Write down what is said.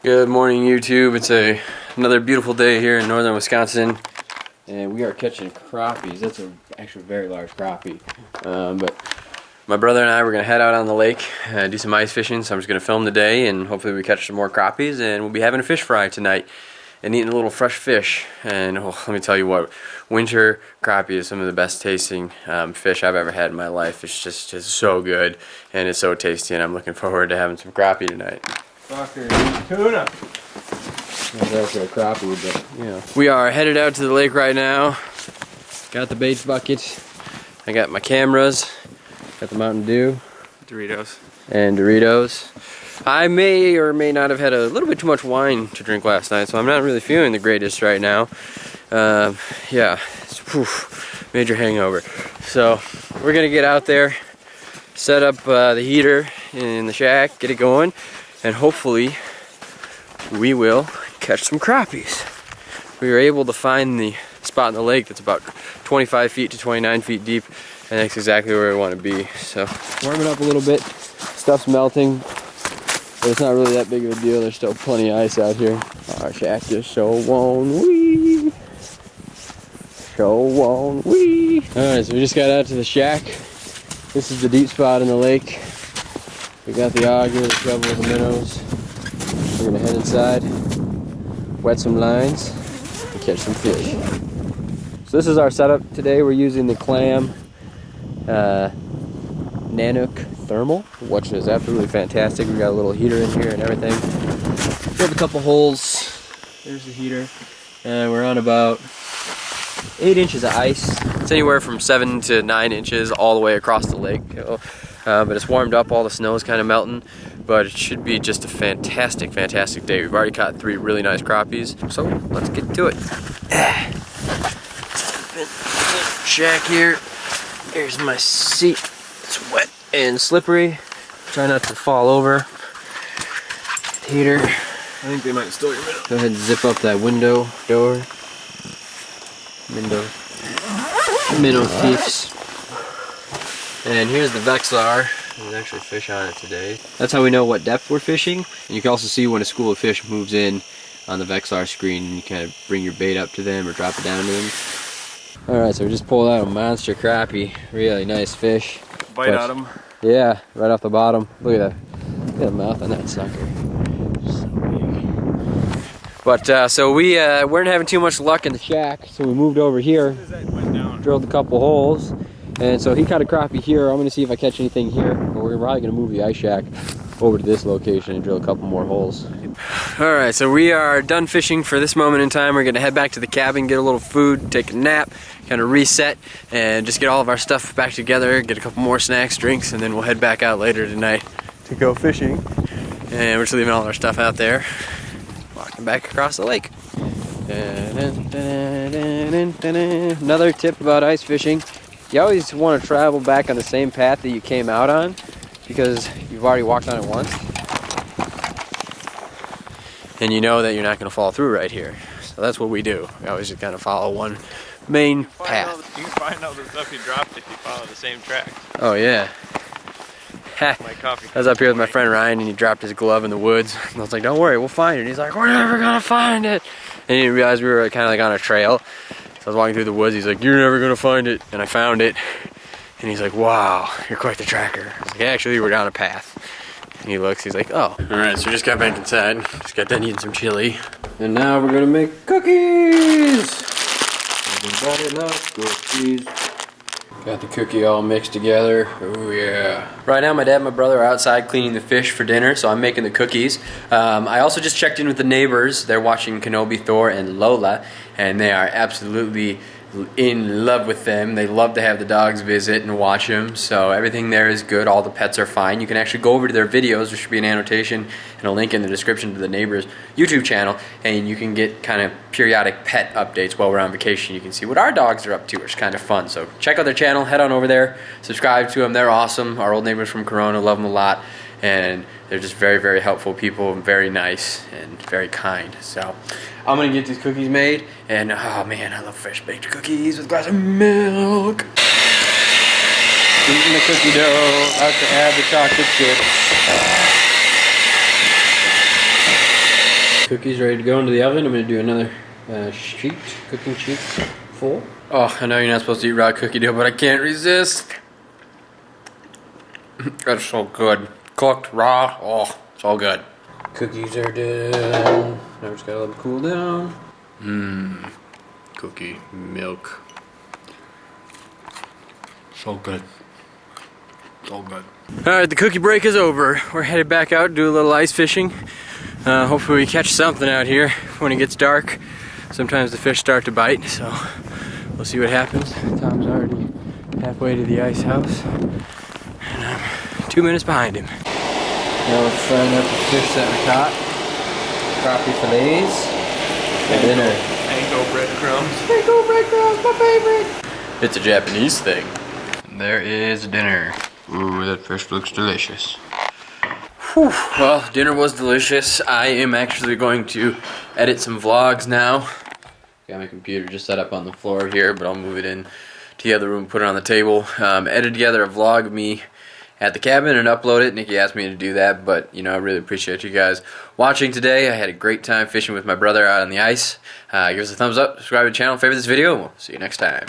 Good morning, YouTube. It's another beautiful day here in northern Wisconsin, and we are catching crappies. That's actually a very large crappie. But my brother and I were gonna head out on the lake, do some ice fishing. So I'm just gonna film today, and hopefully we catch some more crappies. And we'll be having a fish fry tonight, and eating a little fresh fish. And let me tell you what, winter crappie is some of the best tasting fish I've ever had in my life. It's just so good, and it's so tasty. And I'm looking forward to having some crappie tuna. That's a crappie, but yeah. We are headed out to the lake right now. Got the bait buckets. I got my cameras. Got the Mountain Dew. Doritos. And Doritos. I may or may not have had a little bit too much wine to drink last night, so I'm not really feeling the greatest right now. Yeah, it's, major hangover. So we're gonna get out there, set up the heater in the shack, get it going, and hopefully we will catch some crappies. We were able to find the spot in the lake that's about 25 feet to 29 feet deep, and that's exactly where we want to be. So warming up a little bit, stuff's melting, but it's not really that big of a deal. There's still plenty of ice out here. Our shack just so won't we. Alright, so we just got out to the shack. This is the deep spot in the lake. We got the auger, the shovel, the minnows. We're gonna head inside, wet some lines, and catch some fish. So this is our setup today. We're using the Clam Nanook Thermal, which is absolutely fantastic. We got a little heater in here and everything. Drilled a couple holes. There's the heater, and we're on about 8 inches of ice. It's anywhere from 7 to 9 inches all the way across the lake. But it's warmed up, all the snow is kind of melting, but it should be just a fantastic, fantastic day. We've already caught 3 really nice crappies, so let's get to it. Shack here. Here's my seat. It's wet and slippery. Try not to fall over. Heater. I think they might steal your minnow. Go ahead and zip up that window door. Minnow thieves. And here's the Vexlar. There's actually fish on it today. That's how we know what depth we're fishing. And you can also see when a school of fish moves in on the Vexlar screen, and you kind of bring your bait up to them or drop it down to them. Alright, so we just pulled out a monster crappie. Really nice fish. Bite on him. Yeah, right off the bottom. Look at that. Look at the mouth on that sucker. So big. But so we weren't having too much luck in the shack, so we moved over here. Drilled a couple holes. And so he caught a crappie here. I'm gonna see if I catch anything here, but we're probably gonna move the ice shack over to this location and drill a couple more holes. Alright, so we are done fishing for this moment in time. We're gonna head back to the cabin, get a little food, take a nap, kind of reset, and just get all of our stuff back together, get a couple more snacks, drinks, and then we'll head back out later tonight to go fishing. And we're just leaving all our stuff out there, walking back across the lake. Another tip about ice fishing. You always want to travel back on the same path that you came out on, because you've already walked on it once. And you know that you're not going to fall through right here. So that's what we do. We always just kind of follow one main path. You can find all the stuff you dropped if you follow the same track. Oh yeah. I was up here with my friend Ryan, and he dropped his glove in the woods. And I was like, don't worry, we'll find it. And he's like, we're never going to find it. And he didn't realize we were kind of like on a trail. So I was walking through the woods, he's like, you're never gonna find it. And I found it. And he's like, wow, you're quite the tracker. I was like, actually, we're down a path. And he looks, he's like, oh. Alright, so we just got back inside. Just got done eating some chili. And now we're gonna make cookies! Everybody loves cookies. Got the cookie all mixed together. Oh yeah. Right now my dad and my brother are outside cleaning the fish for dinner, so I'm making the cookies. I also just checked in with the neighbors. They're watching Kenobi, Thor, and Lola, and they are absolutely in love with them. They love to have the dogs visit and watch them, so everything there is good. All the pets are fine. You can actually go over to their videos. There should be an annotation and a link in the description to the neighbor's YouTube channel, and you can get kind of periodic pet updates while we're on vacation. You can see what our dogs are up to, which is kind of fun. So check out their channel, head on over there, subscribe to them. They're awesome. Our old neighbors from Corona, love them a lot, and they're just very, very helpful people, and very nice and very kind. So I'm gonna get these cookies made, and oh man, I love fresh baked cookies with a glass of milk. Eating the cookie dough, about to add the chocolate chips. cookies ready to go into the oven. I'm gonna do another cooking sheet full. Oh, I know you're not supposed to eat raw cookie dough, but I can't resist. That's so good. Cooked, raw, oh, it's all good. Cookies are done. Now we just gotta let them cool down. Mmm, cookie milk. So good. So good. Alright, the cookie break is over. We're headed back out to do a little ice fishing. Hopefully we catch something out here when it gets dark. Sometimes the fish start to bite, so we'll see what happens. Tom's already halfway to the ice house, and I'm 2 minutes behind him. Now we're frying up the fish that we caught. Crappie fillets. And dinner. Panko breadcrumbs. Panko breadcrumbs, my favorite! It's a Japanese thing. And there is dinner. Ooh, that fish looks delicious. Whew. Well, dinner was delicious. I am actually going to edit some vlogs now. Got my computer just set up on the floor here, but I'll move it in to the other room, put it on the table. Edit together a vlog of me at the cabin and upload it. Nikki asked me to do that, but you know, I really appreciate you guys watching today. I had a great time fishing with my brother out on the ice. Give us a thumbs up, subscribe to the channel, favorite this video, and we'll see you next time.